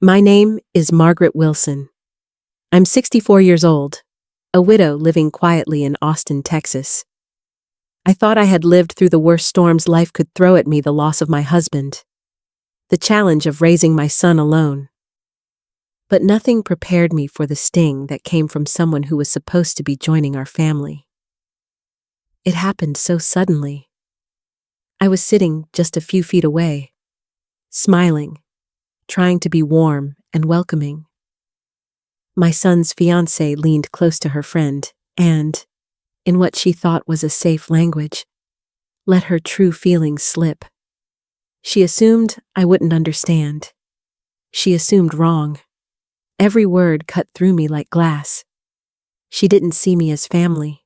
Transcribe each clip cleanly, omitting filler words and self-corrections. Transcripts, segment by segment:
My name is Margaret Wilson. I'm 64 years old, a widow living quietly in Austin, Texas. I thought I had lived through the worst storms life could throw at me: the loss of my husband, the challenge of raising my son alone. But nothing prepared me for the sting that came from someone who was supposed to be joining our family. It happened so suddenly. I was sitting just a few feet away, smiling, trying to be warm and welcoming. My son's fiancée leaned close to her friend and, in what she thought was a safe language, let her true feelings slip. She assumed I wouldn't understand. She assumed wrong. Every word cut through me like glass. She didn't see me as family.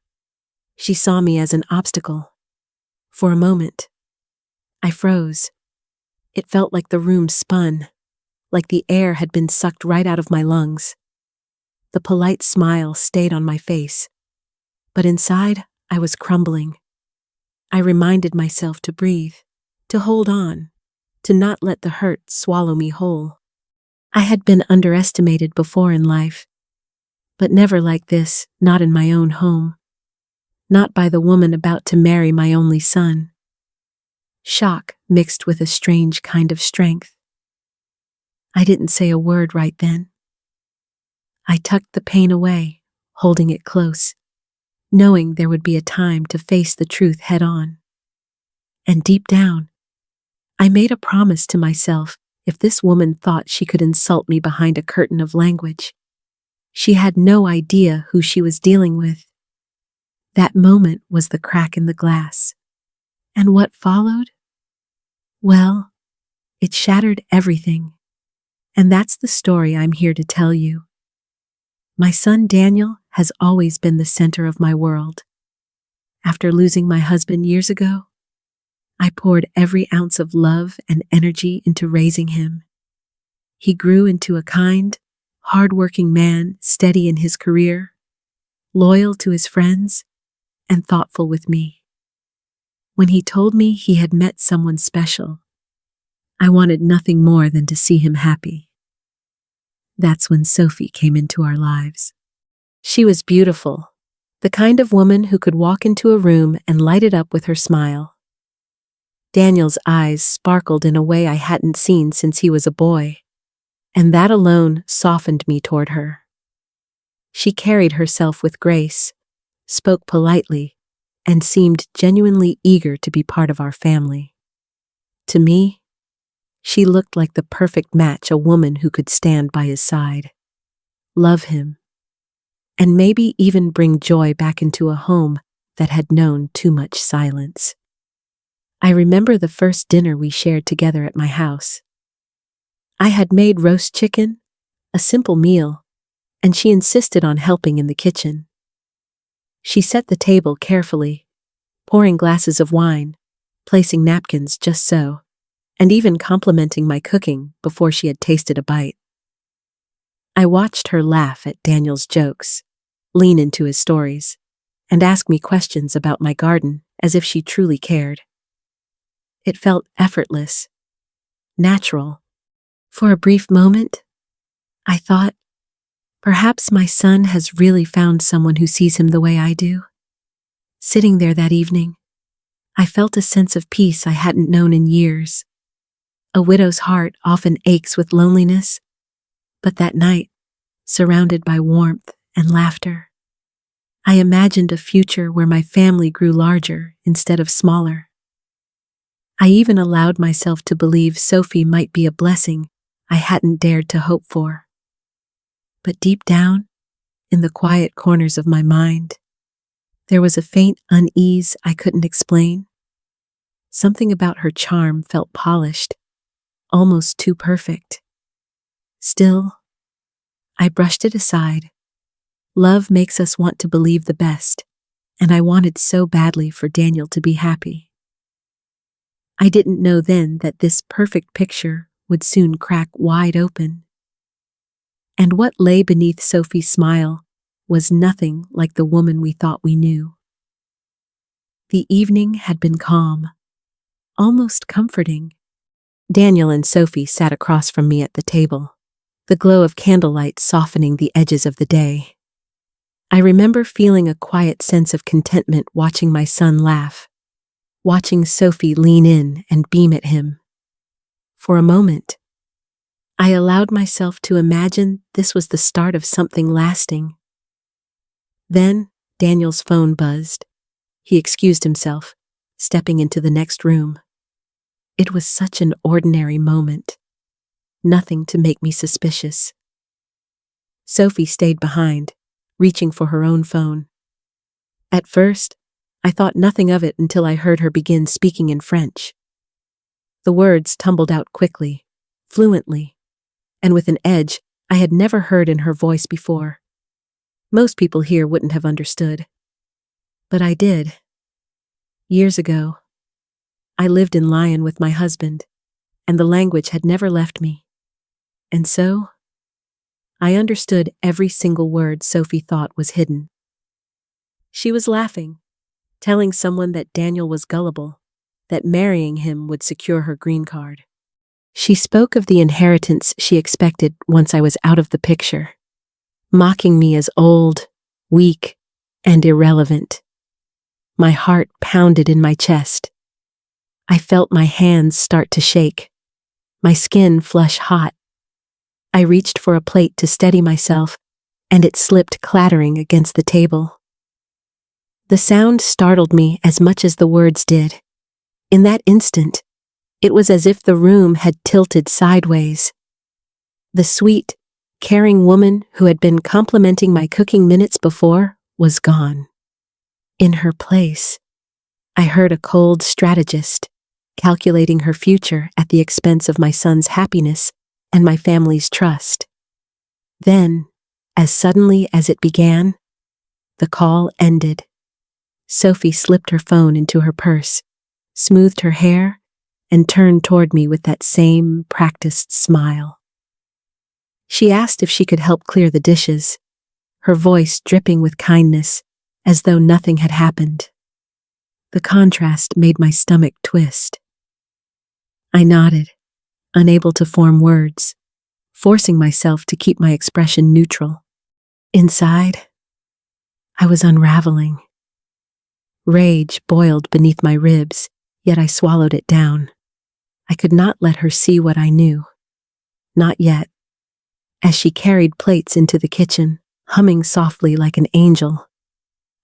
She saw me as an obstacle. For a moment, I froze. It felt like the room spun, like the air had been sucked right out of my lungs. The polite smile stayed on my face, but inside I was crumbling. I reminded myself to breathe, to hold on, to not let the hurt swallow me whole. I had been underestimated before in life, but never like this, not in my own home. Not by the woman about to marry my only son. Shock mixed with a strange kind of strength. I didn't say a word right then. I tucked the pain away, holding it close, knowing there would be a time to face the truth head on. And deep down, I made a promise to myself: if this woman thought she could insult me behind a curtain of language, she had no idea who she was dealing with. That moment was the crack in the glass. And what followed? Well, it shattered everything. And that's the story I'm here to tell you. My son Daniel has always been the center of my world. After losing my husband years ago, I poured every ounce of love and energy into raising him. He grew into a kind, hard-working man, steady in his career, loyal to his friends, and thoughtful with me. When he told me he had met someone special, I wanted nothing more than to see him happy. That's when Sophie came into our lives. She was beautiful, the kind of woman who could walk into a room and light it up with her smile. Daniel's eyes sparkled in a way I hadn't seen since he was a boy, and that alone softened me toward her. She carried herself with grace, spoke politely, and seemed genuinely eager to be part of our family. To me, she looked like the perfect match: a woman who could stand by his side, love him, and maybe even bring joy back into a home that had known too much silence. I remember the first dinner we shared together at my house. I had made roast chicken, a simple meal, and she insisted on helping in the kitchen. She set the table carefully, pouring glasses of wine, placing napkins just so, and even complimenting my cooking before she had tasted a bite. I watched her laugh at Daniel's jokes, lean into his stories, and ask me questions about my garden as if she truly cared. It felt effortless, natural. For a brief moment, I thought, perhaps my son has really found someone who sees him the way I do. Sitting there that evening, I felt a sense of peace I hadn't known in years. A widow's heart often aches with loneliness, but that night, surrounded by warmth and laughter, I imagined a future where my family grew larger instead of smaller. I even allowed myself to believe Sophie might be a blessing I hadn't dared to hope for. But deep down, in the quiet corners of my mind, there was a faint unease I couldn't explain. Something about her charm felt polished, almost too perfect. Still, I brushed it aside. Love makes us want to believe the best, and I wanted so badly for Daniel to be happy. I didn't know then that this perfect picture would soon crack wide open. And what lay beneath Sophie's smile was nothing like the woman we thought we knew. The evening had been calm, almost comforting. Daniel and Sophie sat across from me at the table, the glow of candlelight softening the edges of the day. I remember feeling a quiet sense of contentment watching my son laugh, watching Sophie lean in and beam at him. For a moment, I allowed myself to imagine this was the start of something lasting. Then, Daniel's phone buzzed. He excused himself, stepping into the next room. It was such an ordinary moment. Nothing to make me suspicious. Sophie stayed behind, reaching for her own phone. At first, I thought nothing of it until I heard her begin speaking in French. The words tumbled out quickly, fluently, and with an edge I had never heard in her voice before. Most people here wouldn't have understood. But I did. Years ago, I lived in Lyon with my husband, and the language had never left me. And so, I understood every single word Sophie thought was hidden. She was laughing, telling someone that Daniel was gullible, that marrying him would secure her green card. She spoke of the inheritance she expected once I was out of the picture, mocking me as old, weak, and irrelevant. My heart pounded in my chest. I felt my hands start to shake, my skin flush hot. I reached for a plate to steady myself, and it slipped clattering against the table. The sound startled me as much as the words did. In that instant, it was as if the room had tilted sideways. The sweet, caring woman who had been complimenting my cooking minutes before was gone. In her place, I heard a cold strategist, calculating her future at the expense of my son's happiness and my family's trust. Then, as suddenly as it began, the call ended. Sophie slipped her phone into her purse, smoothed her hair, and turned toward me with that same practiced smile. She asked if she could help clear the dishes, her voice dripping with kindness, as though nothing had happened. The contrast made my stomach twist. I nodded, unable to form words, forcing myself to keep my expression neutral. Inside, I was unraveling. Rage boiled beneath my ribs, yet I swallowed it down. I could not let her see what I knew. Not yet. As she carried plates into the kitchen, humming softly like an angel,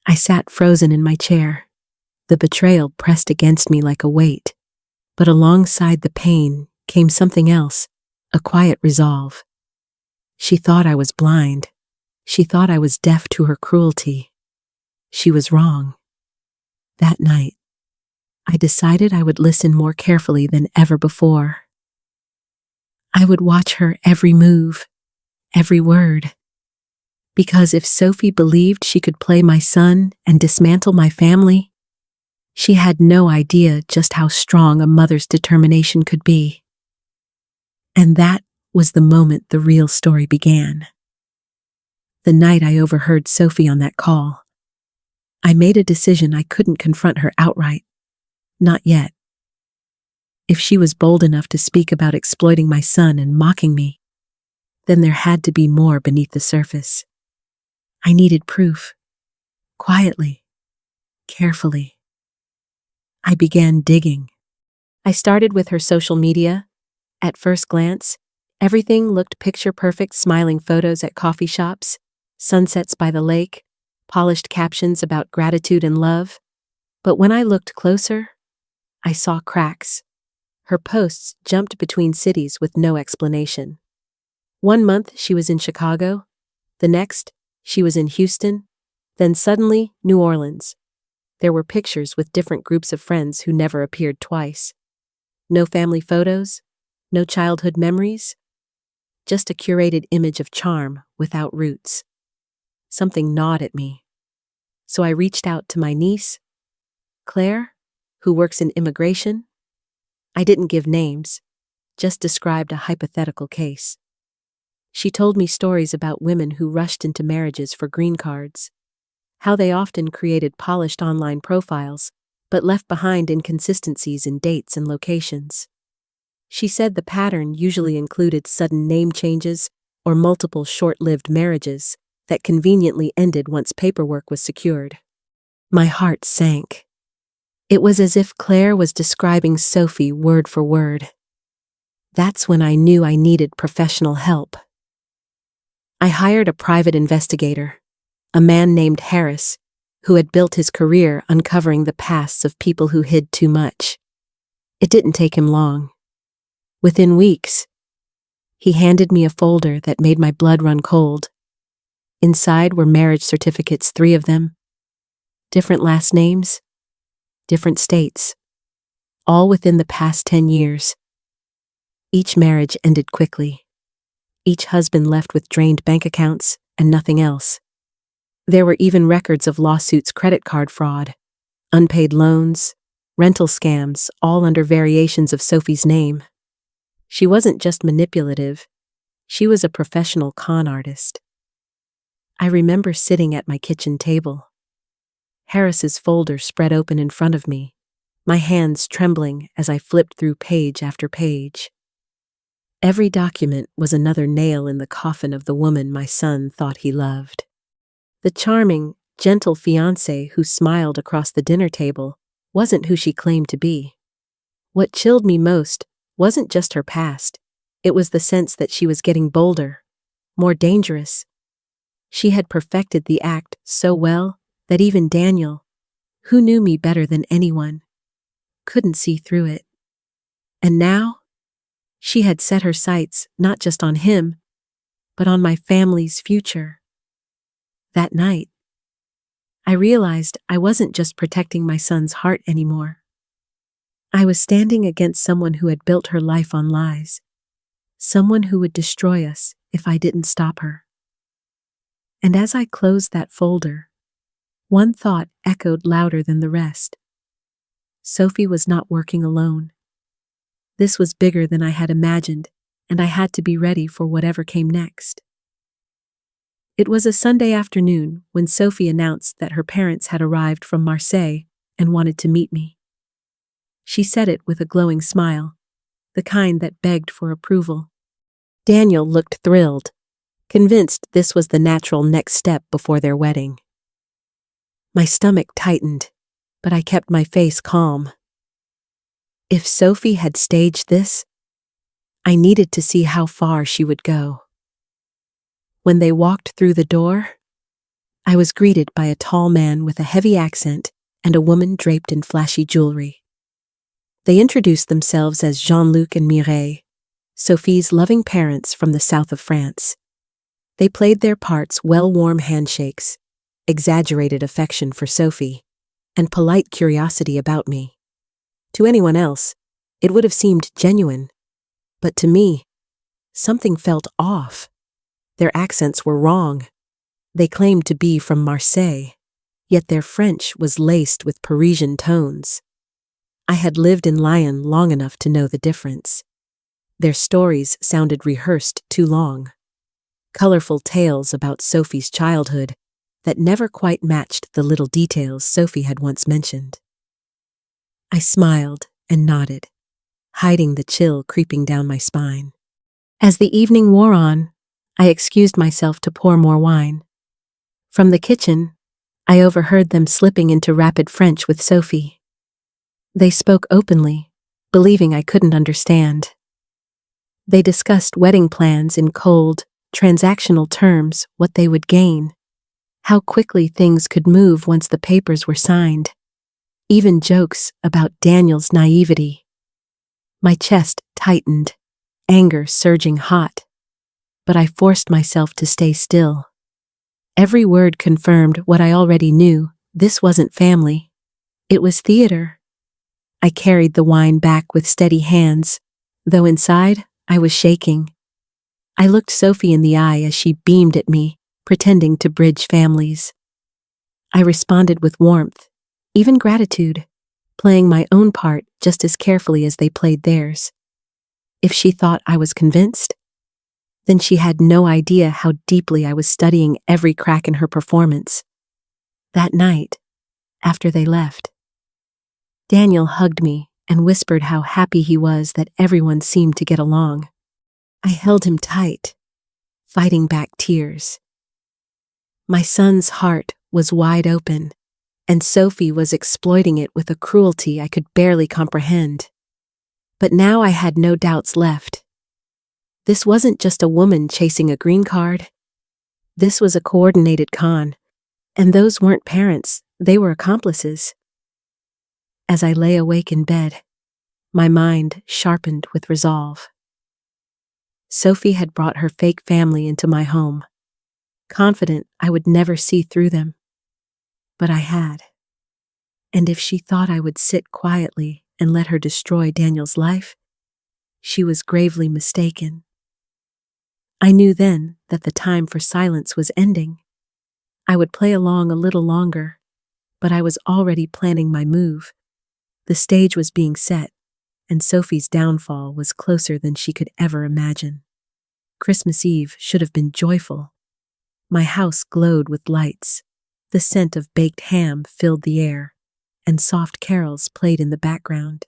I sat frozen in my chair. The betrayal pressed against me like a weight, but alongside the pain came something else, a quiet resolve. She thought I was blind. She thought I was deaf to her cruelty. She was wrong. That night, I decided I would listen more carefully than ever before. I would watch her every move, every word. Because if Sophie believed she could play my son and dismantle my family, she had no idea just how strong a mother's determination could be. And that was the moment the real story began. The night I overheard Sophie on that call, I made a decision I couldn't confront her outright. Not yet. If she was bold enough to speak about exploiting my son and mocking me, then there had to be more beneath the surface. I needed proof. Quietly, carefully. I began digging. I started with her social media. At first glance, everything looked picture-perfect, smiling photos at coffee shops, sunsets by the lake, polished captions about gratitude and love. But when I looked closer, I saw cracks. Her posts jumped between cities with no explanation. One month she was in Chicago, the next she was in Houston, then suddenly New Orleans. There were pictures with different groups of friends who never appeared twice. No family photos, no childhood memories, just a curated image of charm without roots. Something gnawed at me. So I reached out to my niece, Claire, who works in immigration. I didn't give names, just described a hypothetical case. She told me stories about women who rushed into marriages for green cards, how they often created polished online profiles, but left behind inconsistencies in dates and locations. She said the pattern usually included sudden name changes, or multiple short-lived marriages that conveniently ended once paperwork was secured. My heart sank. It was as if Claire was describing Sophie word for word. That's when I knew I needed professional help. I hired a private investigator, a man named Harris, who had built his career uncovering the pasts of people who hid too much. It didn't take him long. Within weeks, he handed me a folder that made my blood run cold. Inside were marriage certificates, 3 of them. Different last names, different states, all within the past 10 years. Each marriage ended quickly. Each husband left with drained bank accounts and nothing else. There were even records of lawsuits, credit card fraud, unpaid loans, rental scams, all under variations of Sophie's name. She wasn't just manipulative, she was a professional con artist. I remember sitting at my kitchen table. Harris's folder spread open in front of me, my hands trembling as I flipped through page after page. Every document was another nail in the coffin of the woman my son thought he loved. The charming, gentle fiancée who smiled across the dinner table wasn't who she claimed to be. What chilled me most wasn't just her past, it was the sense that she was getting bolder, more dangerous. She had perfected the act so well that even Daniel, who knew me better than anyone, couldn't see through it. And now, she had set her sights not just on him, but on my family's future. That night, I realized I wasn't just protecting my son's heart anymore. I was standing against someone who had built her life on lies, someone who would destroy us if I didn't stop her. And as I closed that folder, one thought echoed louder than the rest. Sophie was not working alone. This was bigger than I had imagined, and I had to be ready for whatever came next. It was a Sunday afternoon when Sophie announced that her parents had arrived from Marseille and wanted to meet me. She said it with a glowing smile, the kind that begged for approval. Daniel looked thrilled, convinced this was the natural next step before their wedding. My stomach tightened, but I kept my face calm. If Sophie had staged this, I needed to see how far she would go. When they walked through the door, I was greeted by a tall man with a heavy accent and a woman draped in flashy jewelry. They introduced themselves as Jean-Luc and Mireille, Sophie's loving parents from the south of France. They played their parts well-warm handshakes, exaggerated affection for Sophie, and polite curiosity about me. To anyone else, it would have seemed genuine, but to me, something felt off. Their accents were wrong. They claimed to be from Marseille, yet their French was laced with Parisian tones. I had lived in Lyon long enough to know the difference. Their stories sounded rehearsed too long. Colorful tales about Sophie's childhood that never quite matched the little details Sophie had once mentioned. I smiled and nodded, hiding the chill creeping down my spine. As the evening wore on, I excused myself to pour more wine. From the kitchen, I overheard them slipping into rapid French with Sophie. They spoke openly, believing I couldn't understand. They discussed wedding plans in cold, transactional terms, what they would gain, how quickly things could move once the papers were signed, even jokes about Daniel's naivety. My chest tightened, anger surging hot, but I forced myself to stay still. Every word confirmed what I already knew: this wasn't family. It was theater. I carried the wine back with steady hands, though inside I was shaking. I looked Sophie in the eye as she beamed at me, pretending to bridge families. I responded with warmth, even gratitude, playing my own part just as carefully as they played theirs. If she thought I was convinced, then she had no idea how deeply I was studying every crack in her performance. That night, after they left, Daniel hugged me and whispered how happy he was that everyone seemed to get along. I held him tight, fighting back tears. My son's heart was wide open, and Sophie was exploiting it with a cruelty I could barely comprehend. But now I had no doubts left. This wasn't just a woman chasing a green card. This was a coordinated con, and those weren't parents, they were accomplices. As I lay awake in bed, my mind sharpened with resolve. Sophie had brought her fake family into my home, confident I would never see through them. But I had. And if she thought I would sit quietly and let her destroy Daniel's life, she was gravely mistaken. I knew then that the time for silence was ending. I would play along a little longer, but I was already planning my move. The stage was being set, and Sophie's downfall was closer than she could ever imagine. Christmas Eve should have been joyful. My house glowed with lights. The scent of baked ham filled the air, and soft carols played in the background.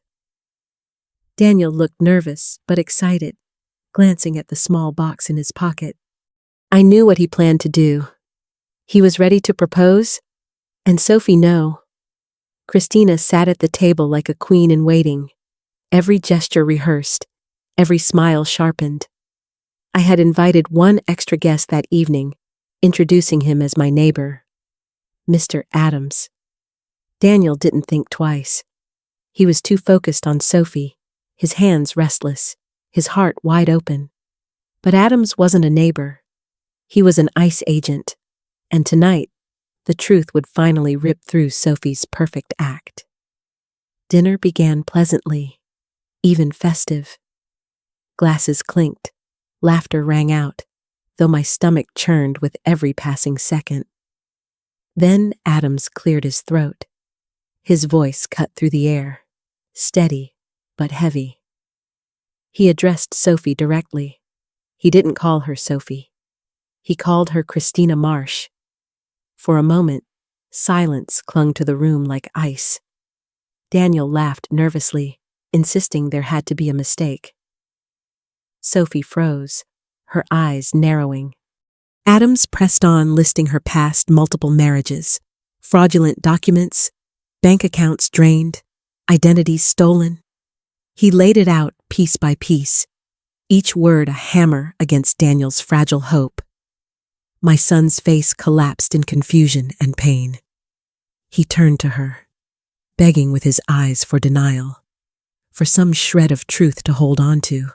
Daniel looked nervous but excited, glancing at the small box in his pocket. I knew what he planned to do. He was ready to propose, and Sophie no. Christina sat at the table like a queen in waiting, every gesture rehearsed, every smile sharpened. I had invited one extra guest that evening, introducing him as my neighbor, Mr. Adams. Daniel didn't think twice. He was too focused on Sophie, his hands restless, his heart wide open. But Adams wasn't a neighbor. He was an ICE agent, and tonight, the truth would finally rip through Sophie's perfect act. Dinner began pleasantly, even festive. Glasses clinked, laughter rang out, though my stomach churned with every passing second. Then Adams cleared his throat. His voice cut through the air, steady but heavy. He addressed Sophie directly. He didn't call her Sophie. He called her Christina Marsh. For a moment, silence clung to the room like ice. Daniel laughed nervously, insisting there had to be a mistake. Sophie froze, her eyes narrowing. Adams pressed on, listing her past multiple marriages, fraudulent documents, bank accounts drained, identities stolen. He laid it out piece by piece, each word a hammer against Daniel's fragile hope. My son's face collapsed in confusion and pain. He turned to her, begging with his eyes for denial, for some shred of truth to hold on to.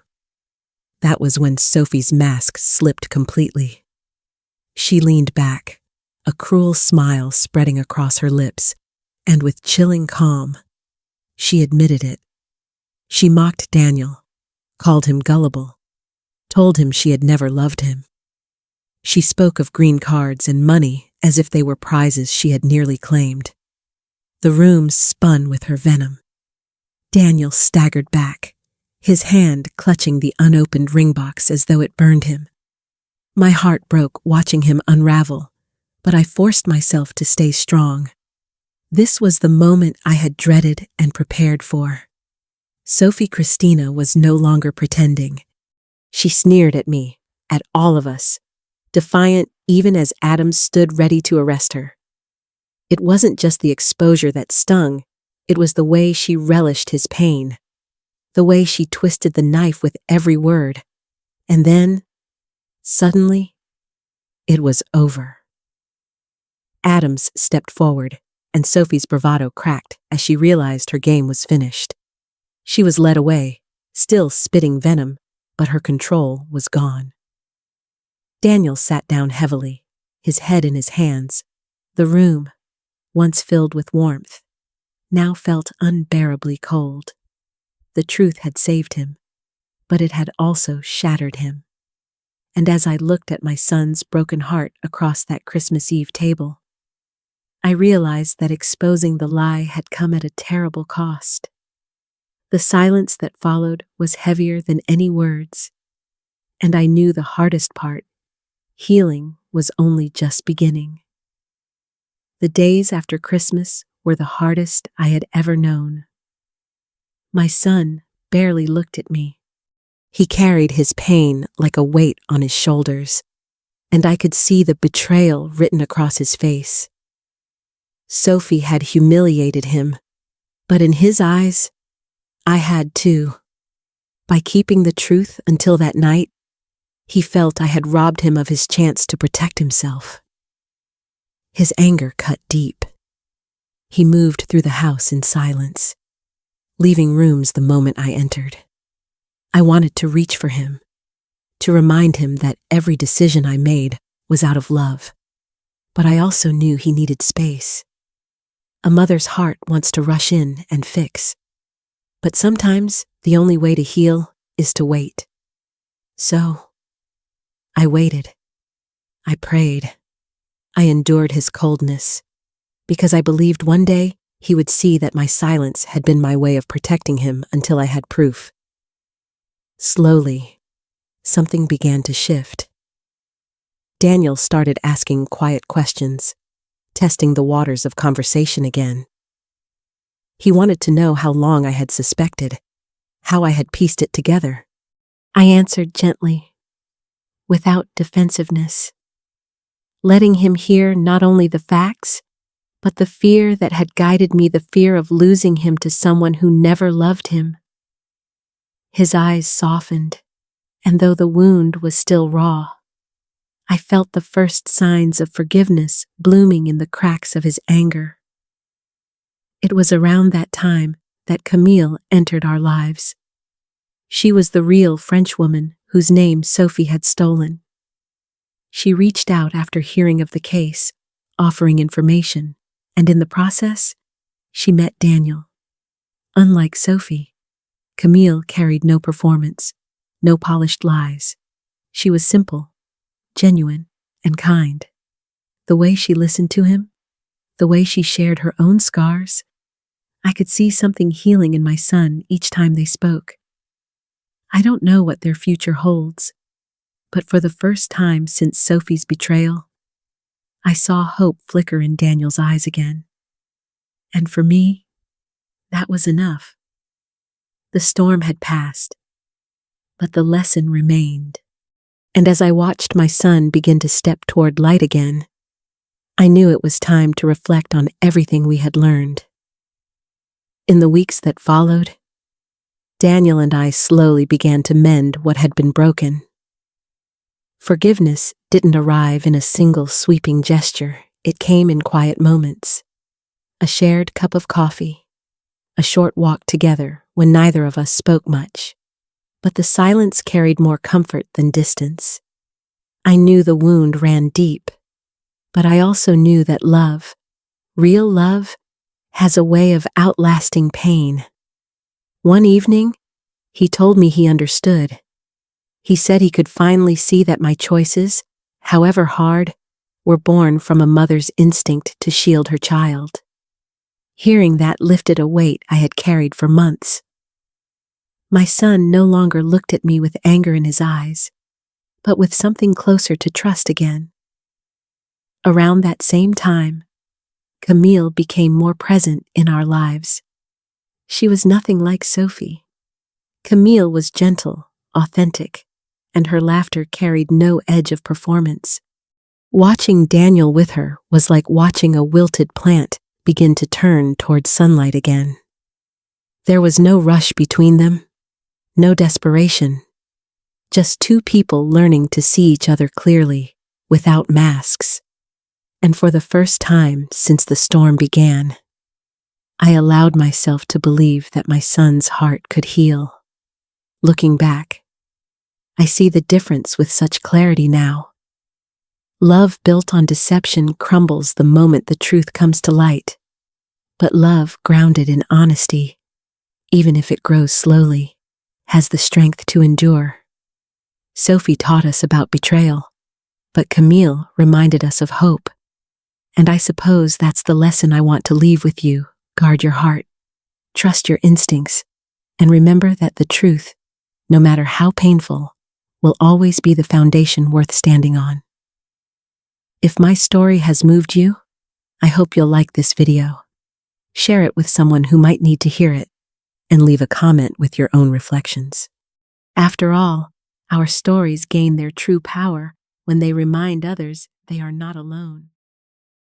That was when Sophie's mask slipped completely. She leaned back, a cruel smile spreading across her lips, and with chilling calm, she admitted it. She mocked Daniel, called him gullible, told him she had never loved him. She spoke of green cards and money as if they were prizes she had nearly claimed. The room spun with her venom. Daniel staggered back, his hand clutching the unopened ring box as though it burned him. My heart broke watching him unravel, but I forced myself to stay strong. This was the moment I had dreaded and prepared for. Sophie Christina was no longer pretending. She sneered at me, at all of us, defiant even as Adams stood ready to arrest her. It wasn't just the exposure that stung, it was the way she relished his pain, the way she twisted the knife with every word. And then, suddenly, it was over. Adams stepped forward, and Sophie's bravado cracked as she realized her game was finished. She was led away, still spitting venom, but her control was gone. Daniel sat down heavily, his head in his hands. The room, once filled with warmth, now felt unbearably cold. The truth had saved him, but it had also shattered him. And as I looked at my son's broken heart across that Christmas Eve table, I realized that exposing the lie had come at a terrible cost. The silence that followed was heavier than any words, and I knew the hardest part, healing, was only just beginning. The days after Christmas were the hardest I had ever known. My son barely looked at me. He carried his pain like a weight on his shoulders, and I could see the betrayal written across his face. Sophie had humiliated him, but in his eyes, I had too. By keeping the truth until that night, he felt I had robbed him of his chance to protect himself. His anger cut deep. He moved through the house in silence, leaving rooms the moment I entered. I wanted to reach for him, to remind him that every decision I made was out of love. But I also knew he needed space. A mother's heart wants to rush in and fix. But sometimes the only way to heal is to wait. So, I waited. I prayed. I endured his coldness, because I believed one day he would see that my silence had been my way of protecting him until I had proof. Slowly, something began to shift. Daniel started asking quiet questions, testing the waters of conversation again. He wanted to know how long I had suspected, how I had pieced it together. I answered gently, without defensiveness, letting him hear not only the facts, but the fear that had guided me, the fear of losing him to someone who never loved him. His eyes softened, and though the wound was still raw, I felt the first signs of forgiveness blooming in the cracks of his anger. It was around that time that Camille entered our lives. She was the real Frenchwoman whose name Sophie had stolen. She reached out after hearing of the case, offering information, and in the process, she met Daniel. Unlike Sophie, Camille carried no performance, no polished lies. She was simple, genuine, and kind. The way she listened to him, the way she shared her own scars, I could see something healing in my son each time they spoke. I don't know what their future holds, but for the first time since Sophie's betrayal, I saw hope flicker in Daniel's eyes again. And for me, that was enough. The storm had passed, but the lesson remained. And as I watched my son begin to step toward light again, I knew it was time to reflect on everything we had learned. In the weeks that followed, Daniel and I slowly began to mend what had been broken. Forgiveness didn't arrive in a single sweeping gesture. It came in quiet moments. A shared cup of coffee, a short walk together when neither of us spoke much. But the silence carried more comfort than distance. I knew the wound ran deep, but I also knew that love, real love, has a way of outlasting pain. One evening, he told me he understood. He said he could finally see that my choices, however hard, were born from a mother's instinct to shield her child. Hearing that lifted a weight I had carried for months. My son no longer looked at me with anger in his eyes, but with something closer to trust again. Around that same time, Camille became more present in our lives. She was nothing like Sophie. Camille was gentle, authentic, and her laughter carried no edge of performance. Watching Daniel with her was like watching a wilted plant begin to turn toward sunlight again. There was no rush between them, no desperation, just two people learning to see each other clearly, without masks. And for the first time since the storm began, I allowed myself to believe that my son's heart could heal. Looking back, I see the difference with such clarity now. Love built on deception crumbles the moment the truth comes to light. But love grounded in honesty, even if it grows slowly, has the strength to endure. Sophie taught us about betrayal, but Camille reminded us of hope. And I suppose that's the lesson I want to leave with you. Guard your heart, trust your instincts, and remember that the truth, no matter how painful, will always be the foundation worth standing on. If my story has moved you, I hope you'll like this video. Share it with someone who might need to hear it, and leave a comment with your own reflections. After all, our stories gain their true power when they remind others they are not alone.